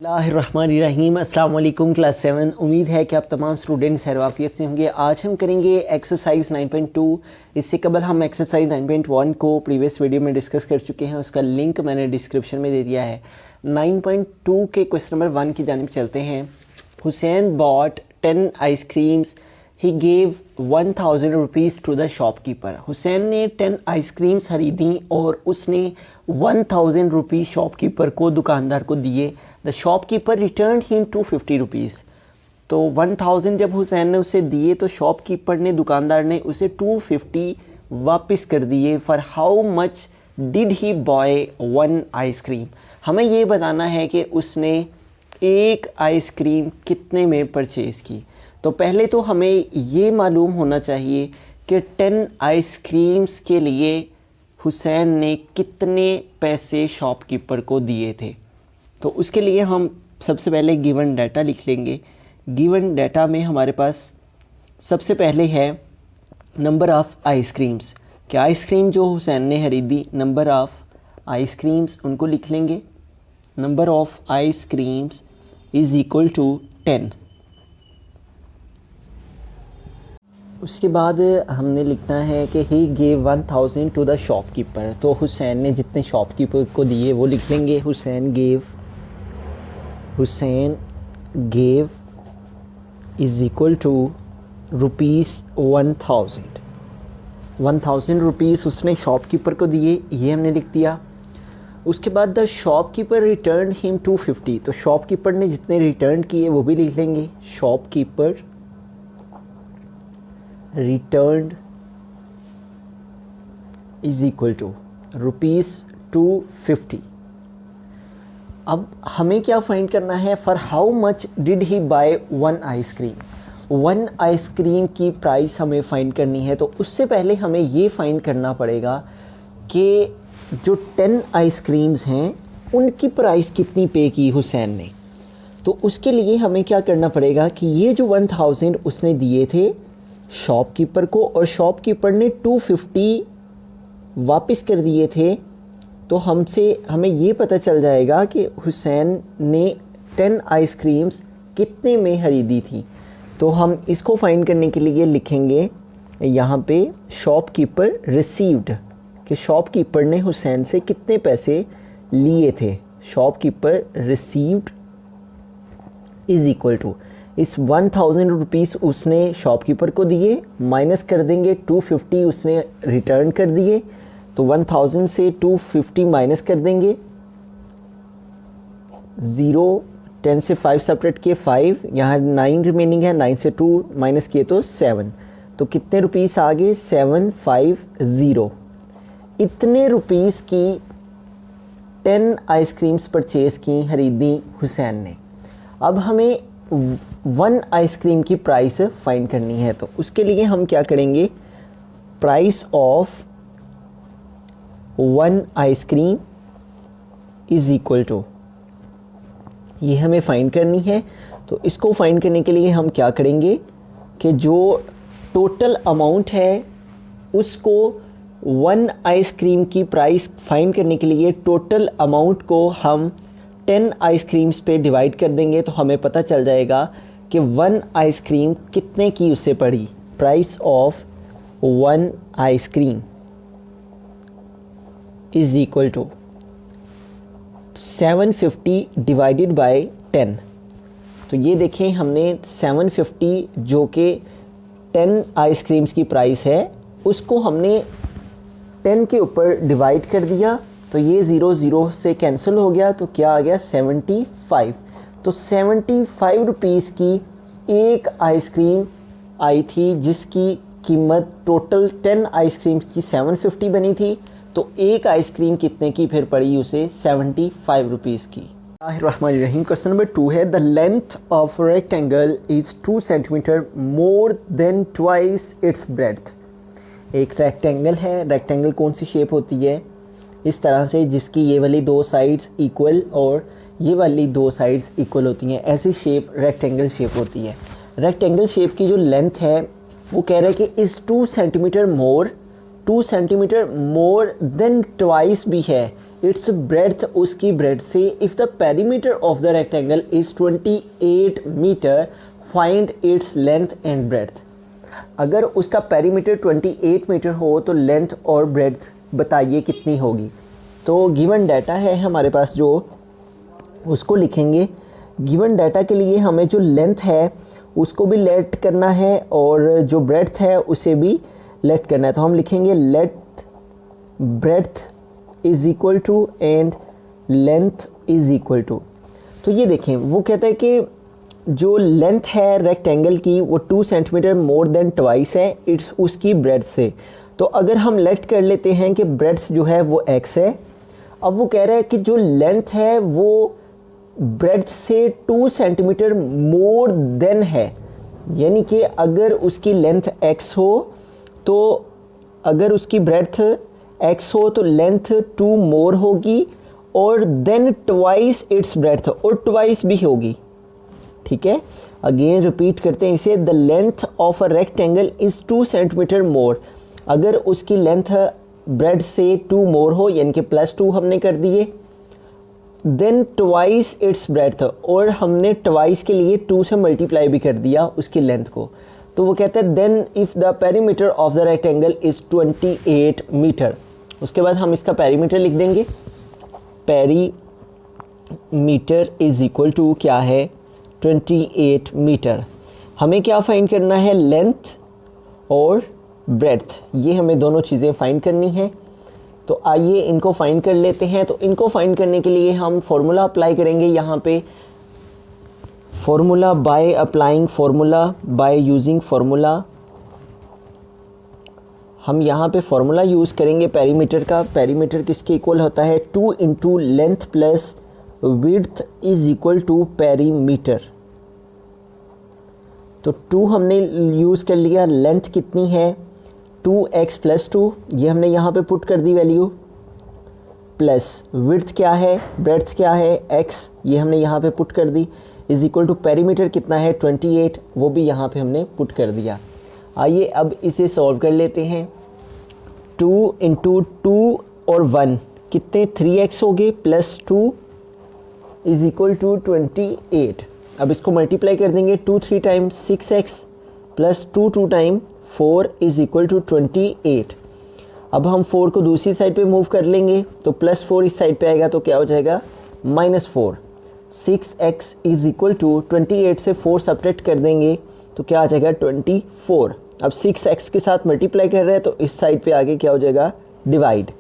बिस्मिल्लाहिर्रहमानिर्रहीम। अस्सलाम वालेकुम क्लास 7। उम्मीद है कि आप तमाम स्टूडेंट्स खैरियत से होंगे। आज हम करेंगे एक्सरसाइज 9.2। इससे कबल हम एक्सरसाइज 9.1 को प्रीवियस वीडियो में डिस्कस कर चुके हैं। उसका लिंक मैंने डिस्क्रिप्शन में दे दिया है। 9.2 के क्वेश्चन नंबर 1 की जानिब चलते हैं। Hussain bought 10 ice creams, he gave 1000 rupees to the shopkeeper. Hussain ने 10 आइसक्रीम्स खरीदी और उसने 1000 रुपीज़ शॉपकीपर को, दुकानदार को दिए। The shopkeeper return him 250 rupees. तो 1000 जब हुसैन ने उसे दिए तो शॉपकीपर ने, दुकानदार ने उसे 250 वापस कर दिए। For how much did he boy 1 ice cream. हमें ये बताना है कि उसने एक आइसक्रीम कितने में परचेज़ की। तो पहले तो हमें ये मालूम होना चाहिए कि 10 आइसक्रीम्स के लिए हुसैन ने कितने पैसे शॉपकीपर को दिए थे। तो उसके लिए हम सबसे पहले गिवन डाटा लिख लेंगे। गिवन डाटा में हमारे पास सबसे पहले है नंबर ऑफ़ आइसक्रीम्स, कि आइसक्रीम जो हुसैन ने खरीदी, नंबर ऑफ़ आइसक्रीम्स उनको लिख लेंगे। Number of ice creams is equal to 10। उसके बाद हमने लिखना है कि he gave 1000 to the shopkeeper. तो हुसैन ने जितने शॉपकीपर को दिए वो लिख लेंगे। Hussain gave is equal to rupees 1000 rupees उसने शॉपकीपर को दिए, ये हमने लिख दिया। उसके बाद द शॉपकीपर रिटर्न हिम 250। तो शॉपकीपर ने जितने रिटर्न किए वो भी लिख लेंगे। Shopkeeper return is equal to rupees 250। अब हमें क्या फाइंड करना है, for how much did he buy 1 ice cream. 1 ice cream की प्राइस हमें फाइंड करनी है। तो उससे पहले हमें ये फाइंड करना पड़ेगा कि जो 10 आइसक्रीम्स हैं उनकी प्राइस कितनी पे की हुसैन ने। तो उसके लिए हमें क्या करना पड़ेगा कि ये जो 1000 उसने दिए थे शॉपकीपर को और शॉपकीपर ने 250 वापस कर दिए थे, तो हमें ये पता चल जाएगा कि हुसैन ने 10 आइसक्रीम्स कितने में ख़रीदी थी। तो हम इसको फाइंड करने के लिए लिखेंगे यहाँ पे शॉपकीपर रिसीव्ड, कि शॉपकीपर ने हुसैन से कितने पैसे लिए थे। Shopkeeper received is equal to, इस 1000 रुपीज़ उसने शॉपकीपर को दिए, माइनस कर देंगे 250 उसने रिटर्न कर दिए। तो 1000 से 250 माइनस कर देंगे, 0, 10 से 5 सेपरेट किए 5, यहाँ 9 रिमेनिंग है, 9 से 2 माइनस किए तो 7। तो कितने रुपीस आ गए, 750। इतने रुपीस की 10 आइसक्रीम्स परचेज़ की, खरीदी हुसैन ने। अब हमें 1 आइसक्रीम की प्राइस फाइंड करनी है। तो उसके लिए हम क्या करेंगे, price of 1 ice cream is equal to, ये हमें फाइंड करनी है। तो इसको फाइंड करने के लिए हम क्या करेंगे कि जो टोटल अमाउंट है उसको 1 आइसक्रीम की प्राइस फाइंड करने के लिए टोटल अमाउंट को हम 10 आइसक्रीम्स पे डिवाइड कर देंगे। तो हमें पता चल जाएगा कि 1 आइसक्रीम कितने की उससे पड़ी। Price of 1 ice cream is equal to 750 divided by 10। तो ये देखें, हमने 750 जो कि 10 आइसक्रीम्स की प्राइस है उसको हमने 10 के ऊपर डिवाइड कर दिया। तो ये 0 0 से कैंसिल हो गया, तो क्या आ गया 75। तो 75 रुपीज़ की एक आइसक्रीम आई थी जिसकी कीमत टोटल 10 आइसक्रीम की 750 बनी थी। तो एक आइसक्रीम कितने की फिर पड़ी उसे, 75 रुपीज़ की। रहीम। क्वेश्चन नंबर 2 है, the length of rectangle is 2 centimetre more than twice it's breadth. एक रेक्टेंगल है। रेक्टेंगल कौन सी शेप होती है, इस तरह से जिसकी ये वाली 2 साइड्स इक्वल और ये वाली 2 साइड्स इक्वल होती हैं, ऐसी शेप रेक्टेंगल शेप होती है। रेक्टेंगल शेप की जो लेंथ है वो कह रहा है कि is 2 centimetre more 2 centimetre more than twice भी है, इट्स ब्रेड्थ, उसकी ब्रेड्थ से, if the perimeter of the rectangle is 28 metre, find its length and breadth. अगर उसका पेरीमीटर 28 मीटर हो तो लेंथ और ब्रेड्थ बताइए कितनी होगी। तो गिवन डाटा है हमारे पास जो, उसको लिखेंगे। गिवन डाटा के लिए हमें जो लेंथ है उसको भी लेट करना है और जो ब्रेड्थ है उसे भी लेट करना है। तो हम लिखेंगे let breadth is equal to and length is equal to. तो ये देखें, वो कहता है कि जो लेंथ है रेक्टेंगल की वो 2 सेंटीमीटर मोर देन ट्वाइस है इट्स उसकी ब्रेड्थ से। तो अगर हम लेट कर लेते हैं कि ब्रेड्थ जो है वो x है, अब वो कह रहा है कि जो लेंथ है वो ब्रेड्थ से 2 सेंटीमीटर मोर देन है, यानी कि अगर उसकी लेंथ x हो तो अगर उसकी ब्रेड्थ x हो तो लेंथ 2 मोर होगी और देन ट्वाइस इट्स ब्रेड्थ, और ट्वाइस भी होगी। ठीक है, अगेन रिपीट करते हैं इसे। The length of a rectangle is 2 centimetre more, अगर उसकी लेंथ ब्रेड से 2 मोर हो यानी कि +2 हमने कर दिए, देन ट्वाइस इट्स ब्रेड्थ, और हमने ट्वाइस के लिए 2 से मल्टीप्लाई भी कर दिया उसकी लेंथ को। तो वो कहते हैं then if the perimeter of the rectangle is 28 metre. उसके बाद हम इसका पेरीमीटर लिख देंगे। पेरीमीटर इज़ इक्वल टू क्या है, 28 मीटर। हमें क्या फाइंड करना है, लेंथ और ब्रेड्थ, ये हमें दोनों चीज़ें फाइंड करनी है। तो आइए इनको फाइंड कर लेते हैं। तो इनको फाइंड करने के लिए हम फॉर्मूला अप्लाई करेंगे यहाँ पे। Formula by applying formula, by using formula, हम यहाँ पे फॉर्मूला यूज़ करेंगे पेरीमीटर का। पेरीमीटर किसके इक्वल होता है, 2 into length plus width is equal to perimeter. तो 2 हमने यूज़ कर लिया, लेंथ कितनी है 2x + 2, ये हमने यहाँ पे पुट कर दी वैल्यू, प्लस विड्थ क्या है, ब्रेड्थ क्या है x, ये हमने यहाँ पे पुट कर दी, इज़ इक्वल टू पेरीमीटर कितना है 28, वो भी यहाँ पे हमने पुट कर दिया। आइए अब इसे सॉल्व कर लेते हैं। 2 इंटू 2 और 1 कितने, 3x हो गए, प्लस 2 इज़ इक्वल टू 28। अब इसको मल्टीप्लाई कर देंगे, 2 3 time 6x plus 2 2 time 4 is equal to 28। अब हम 4 को दूसरी साइड पे मूव कर लेंगे तो +4 इस साइड पे आएगा तो क्या हो जाएगा, -4। 6x इज़ इक्वल टू 28 से 4 सब्ट्रैक्ट कर देंगे तो क्या आ जाएगा 24। अब 6x के साथ मल्टीप्लाई कर रहे हैं तो इस साइड पे आगे क्या हो जाएगा, डिवाइड।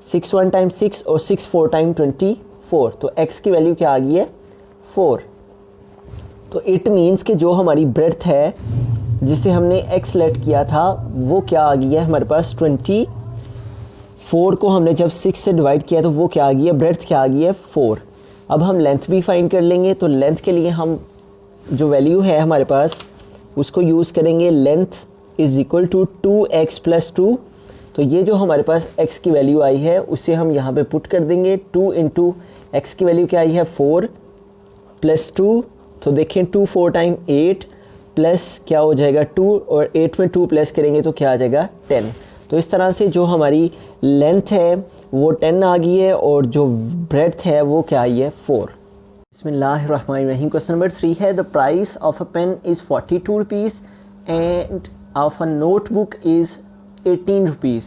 6 1 टाइम 6 और 6 4 टाइम 24, तो x की वैल्यू क्या आ गई है 4। तो इट मीन्स कि जो हमारी ब्रेड्थ है जिसे हमने x लेट किया था वो क्या आ गई है हमारे पास 24 को हमने जब 6 से डिवाइड किया तो वो क्या आ गई है, ब्रेड्थ क्या आ गई है 4। अब हम लेंथ भी फाइंड कर लेंगे। तो लेंथ के लिए हम जो वैल्यू है हमारे पास उसको यूज़ करेंगे, length is equal to 2x + 2। तो ये जो हमारे पास x की वैल्यू आई है उसे हम यहाँ पे पुट कर देंगे। 2 इंटू x की वैल्यू क्या आई है 4 प्लस 2, तो देखें 2 4 टाइम 8 प्लस क्या हो जाएगा 2, और 8 में 2 प्लस करेंगे तो क्या आ जाएगा 10। तो इस तरह से जो हमारी लेंथ है वो 10 आ गई है और जो ब्रेड्थ है वो क्या आई है 4। बिस्मिल्लाहिर्रहमानिर्रहीम। क्वेश्चन नंबर 3 है, the price of a pen is 42 rupees and of a notebook is 18 rupees.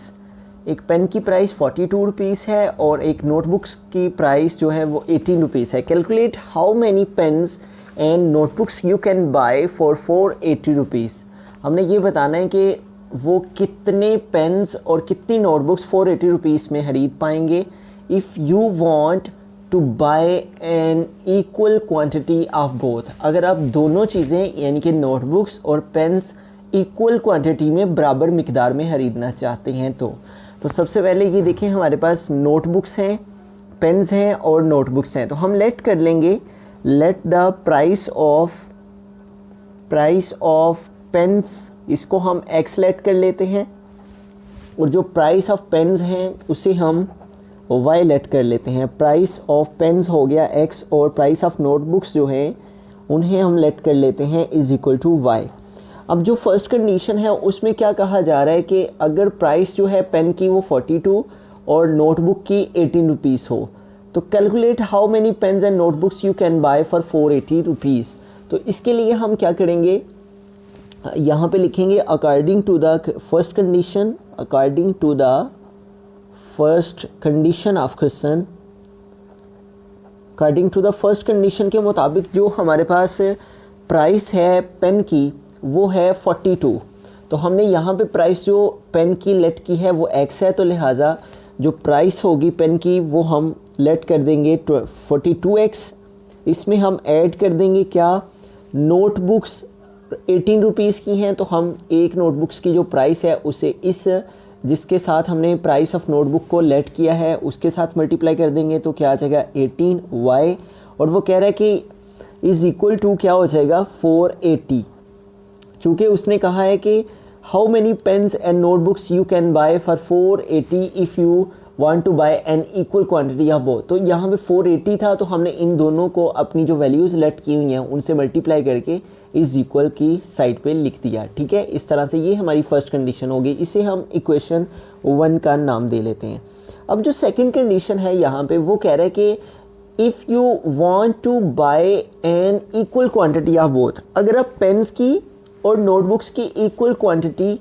एक पेन की प्राइस 42 रुपीज़ है और एक नोटबुक्स की प्राइस जो है वो 18 रुपीज़ है। Calculate how many pens and notebooks you can buy for 480 rupees. हमने ये बताना है कि वो कितने पेन्स और कितनी नोटबुक्स 480 रुपीज़ में खरीद पाएंगे। If you want to buy an equal quantity of both, अगर आप दोनों चीज़ें यानी कि नोटबुक्स और पेन्स इक्वल क्वांटिटी में बराबर मिकदार में खरीदना चाहते हैं तो सबसे पहले ये देखें हमारे पास नोटबुक्स हैं, पेन्स हैं और नोटबुक्स हैं। तो हम लेट कर लेंगे, let the price of pens, इसको हम x लेट कर लेते हैं, और जो प्राइस ऑफ पेन्स हैं उसे हम y लेट कर लेते हैं। प्राइस ऑफ पेन्स हो गया x और प्राइस ऑफ नोटबुक्स जो हैं उन्हें हम लेट कर लेते हैं इज़ इक्वल टू y। अब जो फर्स्ट कंडीशन है उसमें क्या कहा जा रहा है कि अगर प्राइस जो है पेन की वो 42 और नोटबुक की 18 रुपीज़ हो। तो calculate how many pens and notebooks you can buy for 480 rupees. तो इसके लिए हम क्या करेंगे, यहाँ पे लिखेंगे according to the first condition, according to the first condition of question, according to the first condition के मुताबिक जो हमारे पास प्राइस है पेन की वो है 42। तो हमने यहाँ पे प्राइस जो पेन की लेट की है वो x है, तो लिहाजा जो प्राइस होगी पेन की वो हम लेट कर देंगे 42x। इसमें हम ऐड कर देंगे क्या, नोटबुक्स 18 रुपीज़ की हैं, तो हम एक नोटबुक्स की जो प्राइस है उसे इस जिसके साथ हमने प्राइस ऑफ नोटबुक को लेट किया है उसके साथ मल्टीप्लाई कर देंगे, तो क्या आ जाएगा 18y। और वो कह रहा है कि इज़ इक्वल टू क्या हो जाएगा 480। चूँकि उसने कहा है कि how many pens and notebooks you can buy for 480 if you want to buy an equal quantity of both. तो यहाँ पे 480 था, तो हमने इन दोनों को अपनी जो वैल्यूज़ लेट की हुई हैं उनसे मल्टीप्लाई करके इज़ इक्वल की साइड पे लिख दिया। ठीक है, इस तरह से ये हमारी फर्स्ट कंडीशन होगी। इसे हम इक्वेशन 1 का नाम दे लेते हैं। अब जो सेकंड कंडीशन है यहाँ पे वो कह रहा है कि if you want to buy an equal quantity of both, अगर आप पेन्स की और नोटबुक्स की इक्वल क्वांटिटी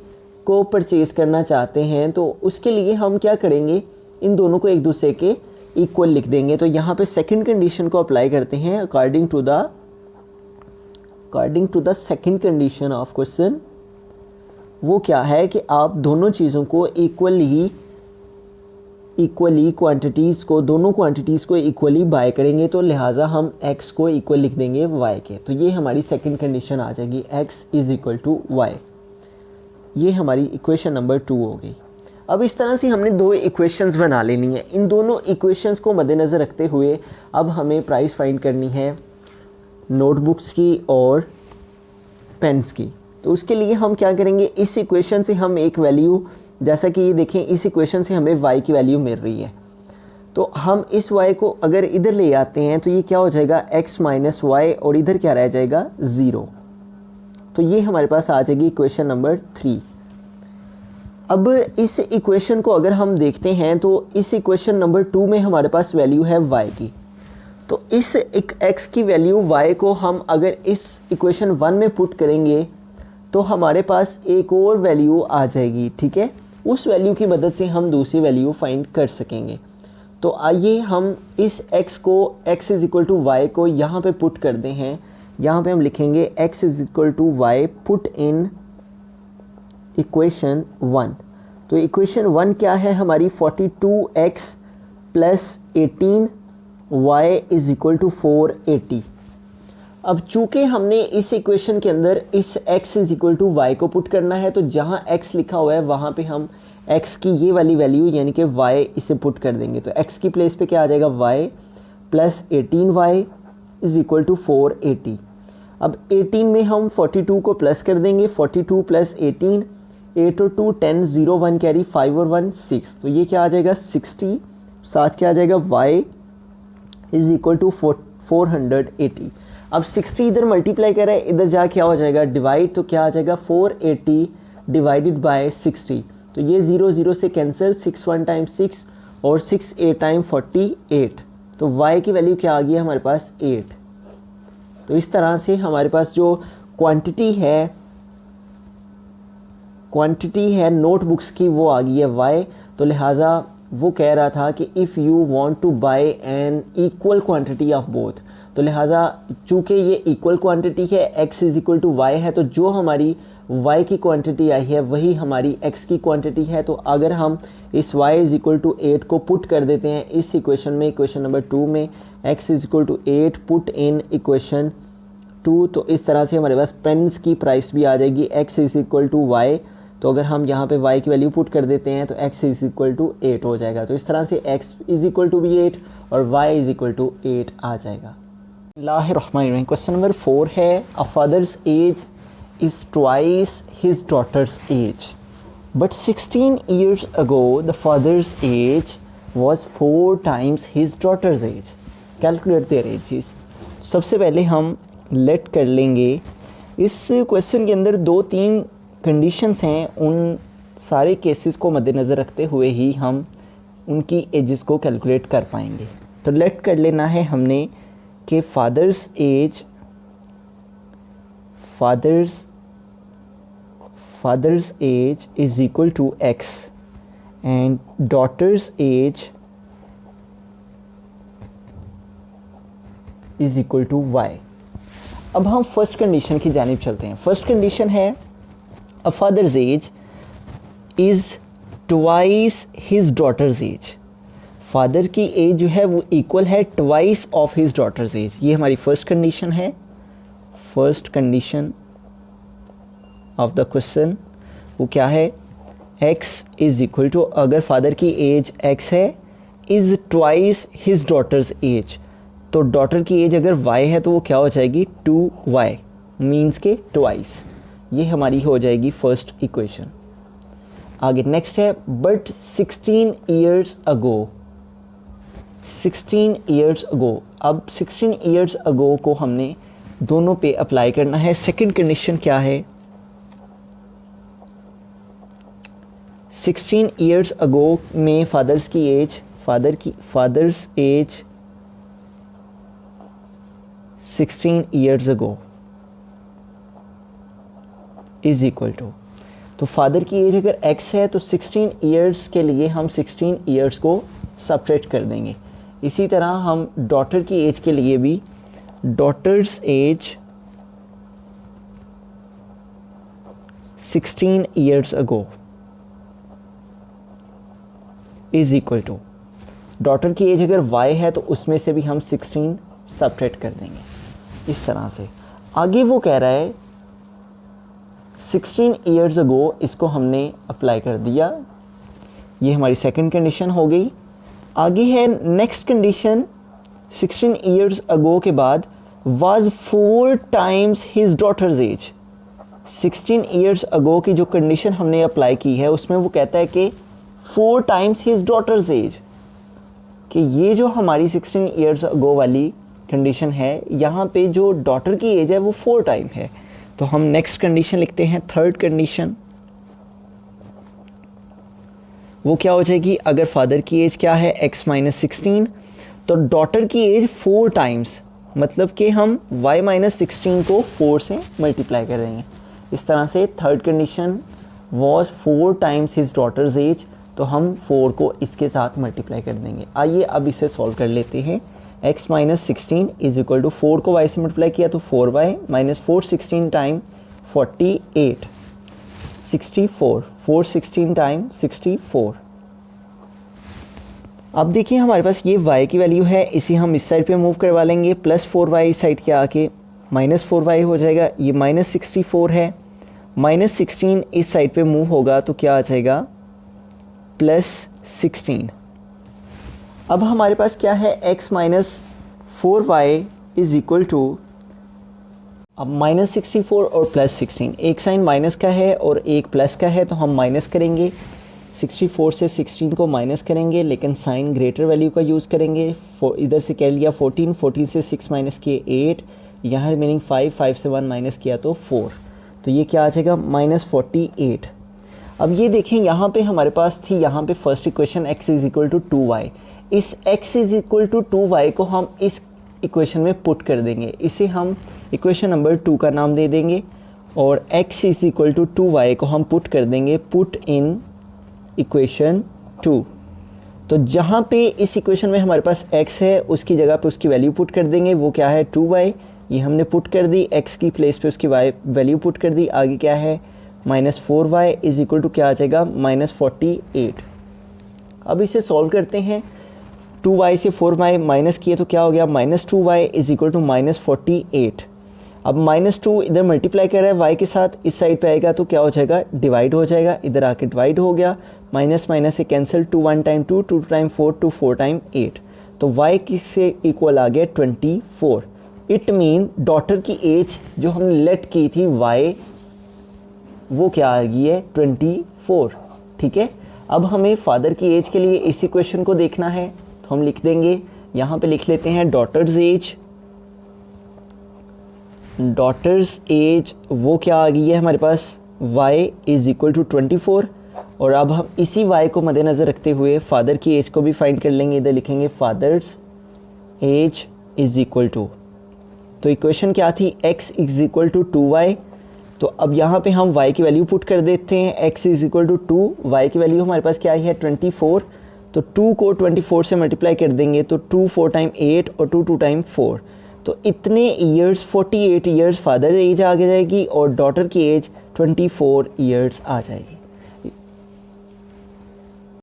को परचेज़ करना चाहते हैं तो उसके लिए हम क्या करेंगे, इन दोनों को एक दूसरे के इक्वल लिख देंगे। तो यहाँ पे सेकंड कंडीशन को अप्लाई करते हैं according to the second condition of question. वो क्या है कि आप दोनों चीज़ों को इक्वली क्वांटिटीज़ को, दोनों क्वांटिटीज़ को इक्वली बाय करेंगे, तो लिहाजा हम x को इक्वल लिख देंगे y के। तो ये हमारी सेकंड कंडीशन आ जाएगी, x is equal to y। ये हमारी इक्वेशन नंबर 2 हो गई। अब इस तरह से हमने दो इक्वेशंस बना लेनी है। इन दोनों इक्वेशंस को मद्देनज़र रखते हुए अब हमें प्राइस फाइंड करनी है नोटबुक्स की और पेन्स की। तो उसके लिए हम क्या करेंगे, इस इक्वेशन से हम एक वैल्यू, जैसा कि ये देखें इस इक्वेशन से हमें y की वैल्यू मिल रही है, तो हम इस y को अगर इधर ले आते हैं तो ये क्या हो जाएगा x माइनस वाई, और इधर क्या रह जाएगा 0। तो ये हमारे पास आ जाएगी इक्वेशन नंबर 3। अब इस इक्वेशन को अगर हम देखते हैं तो इस इक्वेशन नंबर 2 में हमारे पास वैल्यू है y की। तो इस x की वैल्यू y को हम अगर इस इक्वेशन 1 में पुट करेंगे तो हमारे पास एक और वैल्यू आ जाएगी। ठीक है, उस वैल्यू की मदद से हम दूसरी वैल्यू फाइंड कर सकेंगे। तो आइए हम इस x को, x is equal to y को यहाँ पे पुट करते हैं। यहाँ पे हम लिखेंगे x is equal to y put in equation 1। तो इक्वेशन 1 क्या है हमारी, 42x plus 18y is equal to 480। अब चूँकि हमने इस इक्वेशन के अंदर इस x is equal to y को पुट करना है, तो जहाँ x लिखा हुआ है वहाँ पे हम x की ये वाली वैल्यू यानी कि y इसे पुट कर देंगे। तो x की प्लेस पे क्या आ जाएगा, y plus 18y is equal to 480। अब 18 में हम 42 को प्लस कर देंगे, 42 प्लस 18, 8 और 2 10, 0 1 कैरी, 5 और 1 6, तो ये क्या आ जाएगा 60। साथ क्या आ जाएगा y इज़ इक्वल टू 480। अब 60 इधर मल्टीप्लाई कर रहा है, इधर जा क्या हो जाएगा डिवाइड, तो क्या आ जाएगा 480 डिवाइडेड बाय 60। तो ये 0 0 से कैंसिल, 6 1 टाइम 6 और 6 8 टाइम 48। तो y की वैल्यू क्या आ गई है हमारे पास 8। तो इस तरह से हमारे पास जो क्वांटिटी है नोटबुक्स की वो आ गई है y। तो लिहाजा वो कह रहा था कि if you want to buy an equal quantity of both, तो लिहाजा चूँकि ये इक्वल क्वांटिटी है, x is equal to y है, तो जो हमारी y की क्वांटिटी आई है वही हमारी x की क्वांटिटी है। तो अगर हम इस y इज़ इक्वल टू 8 को पुट कर देते हैं इस इक्वेशन में, इक्वेशन नंबर 2 में, x is equal to 8 put in equation 2, तो इस तरह से हमारे पास पेन्स की प्राइस भी आ जाएगी x is equal to y. तो अगर हम यहाँ पे y की वैल्यू पुट कर देते हैं तो x इज़ इक्वल टू 8 हो जाएगा। तो इस तरह से x इज़ इक्वल टू भी 8 और y इज़ इक्वल टू 8 आ जाएगा। क्वेश्चन नंबर 4 है, a father's age is twice his daughter's age, but 16 years ago the father's age was 4 times his daughter's age, calculate their ages. सबसे पहले हम let कर लेंगे, इस क्वेश्चन के अंदर 2-3 कंडीशंस हैं, उन सारे केसेस को मद्देनज़र रखते हुए ही हम उनकी एजेस को कैलकुलेट कर पाएंगे। तो लेट कर लेना है हमने कि father's age is equal to x and daughter's age is equal to y। अब हम फर्स्ट कंडीशन की जानिब चलते हैं। फर्स्ट कंडीशन है a father's age is twice his daughter's age. Father की एज जो है वो इक्वल है twice of his daughter's age. ये हमारी फर्स्ट कंडीशन है। First condition of the question वो क्या है, x इज़ इक्वल टू, अगर फादर की एज x है, is twice his daughter's age, तो डॉटर की एज अगर y है तो वो क्या हो जाएगी 2y, मीन्स के ट्वाइस। ये हमारी हो जाएगी फर्स्ट इक्वेशन। आगे नेक्स्ट है बट 16 ईयर्स अगो। 16 ईयर्स अगो, अब 16 ईयर्स अगो को हमने दोनों पे अप्लाई करना है। सेकंड कंडीशन क्या है, 16 ईयर्स अगो में father's age 16 years ago is equal to, तो फादर की एज अगर x है तो 16 ईयर्स के लिए हम 16 ईयर्स को सब्ट्रैक्ट कर देंगे। इसी तरह हम डॉटर की एज के लिए भी daughter's age 16 years ago is equal to, daughter की एज अगर y है तो उसमें से भी हम 16 सब्ट्रैक्ट कर देंगे। इस तरह से आगे वो कह रहा है 16 ईयर्स अगो, इसको हमने अप्लाई कर दिया। ये हमारी सेकंड कंडीशन हो गई। आगे है नेक्स्ट कंडीशन, 16 ईयर्स अगो के बाद was 4 times his daughter's age. 16 years अगो की जो कंडीशन हमने अप्लाई की है उसमें वो कहता है कि 4 टाइम्स हिज डॉटर्स एज, कि ये जो हमारी 16 ईयर्स अगो वाली कंडीशन है, यहाँ पे जो डॉटर की एज है वो 4 टाइम है। तो हम नेक्स्ट कंडीशन लिखते हैं, थर्ड कंडीशन। वो क्या हो जाएगी, अगर फादर की एज क्या है x माइनस 16, तो डॉटर की एज 4 टाइम्स, मतलब कि हम y माइनस 16 को 4 से मल्टीप्लाई कर देंगे। इस तरह से third condition was 4 times his daughter's age, तो हम 4 को इसके साथ मल्टीप्लाई कर देंगे। आइए अब इसे सॉल्व कर लेते हैं। x minus 16 is equal to 4 को y से मल्टीप्लाई किया तो 4y माइनस 4 16 टाइम 48 64, 4 16 टाइम 64। अब देखिए हमारे पास ये y की वैल्यू है, इसे हम इस साइड पे मूव करवा लेंगे, प्लस 4y इस साइड के आके माइनस 4y हो जाएगा। ये माइनस 64 है, माइनस 16 इस साइड पे मूव होगा तो क्या आ जाएगा प्लस 16। अब हमारे पास क्या है, x minus 4y is equal to, अब माइनस 64 और प्लस 16, एक साइन माइनस का है और एक प्लस का है, तो हम माइनस करेंगे। 64 से 16 को माइनस करेंगे, लेकिन साइन ग्रेटर वैल्यू का यूज़ करेंगे। इधर से कह लिया 14, 14 से 6 माइनस किए 8, यहाँ रिमेनिंग 5, 5 से 1 माइनस किया तो 4, तो ये क्या आ जाएगा माइनस 48। अब ये देखें यहाँ पे हमारे पास थी यहाँ पे first equation x is equal to 2y। इस x is equal to 2y को हम इस इक्वेशन में पुट कर देंगे, इसे हम इक्वेशन नंबर 2 का नाम दे देंगे, और x is equal to 2y को हम पुट कर देंगे पुट इन इक्वेशन 2। तो जहाँ पे इस इक्वेशन में हमारे पास x है उसकी जगह पे उसकी वैल्यू पुट कर देंगे, वो क्या है 2y, ये हमने पुट कर दी, x की प्लेस पे उसकी y वैल्यू पुट कर दी। आगे क्या है minus 4y is equal to क्या आ जाएगा माइनस 48। अब इसे सॉल्व करते हैं, 2y से 4y माइनस किए तो क्या हो गया minus 2y is equal to minus 48। अब माइनस 2 इधर मल्टीप्लाई कर रहा है y के साथ, इस साइड पे आएगा तो क्या हो जाएगा डिवाइड हो जाएगा, इधर आके डिवाइड हो गया, माइनस माइनस से कैंसिल, 2 1 टाइम 2, 2 टाइम 4, 2 4 टाइम 8, तो y किससे इक्वल आ गया 24। इट मीन डॉटर की एज जो हमने लेट की थी y, वो क्या आ गई है 24। ठीक है, अब हमें फादर की एज के लिए इस इक्वेशन को देखना है, तो हम लिख देंगे, यहाँ पे लिख लेते हैं डॉटर्स एज वो क्या आ गई है हमारे पास y इज इक्वल टू 24। और अब हम इसी y को मद्देनज़र रखते हुए फादर की एज को भी फाइंड कर लेंगे। इधर लिखेंगे father's age is equal to, तो इक्वेशन क्या थी, x is equal to 2y। तो अब यहाँ पे हम y की वैल्यू पुट कर देते हैं, x is equal to 2, y की वैल्यू हमारे पास क्या आई है 24, तो 2 को 24 से मल्टीप्लाई कर देंगे तो 2 4 टाइम 8 और 2 2 टाइम 4, तो इतने ईयर्स 48 ईयर्स फादर एज आ जाएगी और डॉटर की एज 24 ईयर्स आ जाएगी।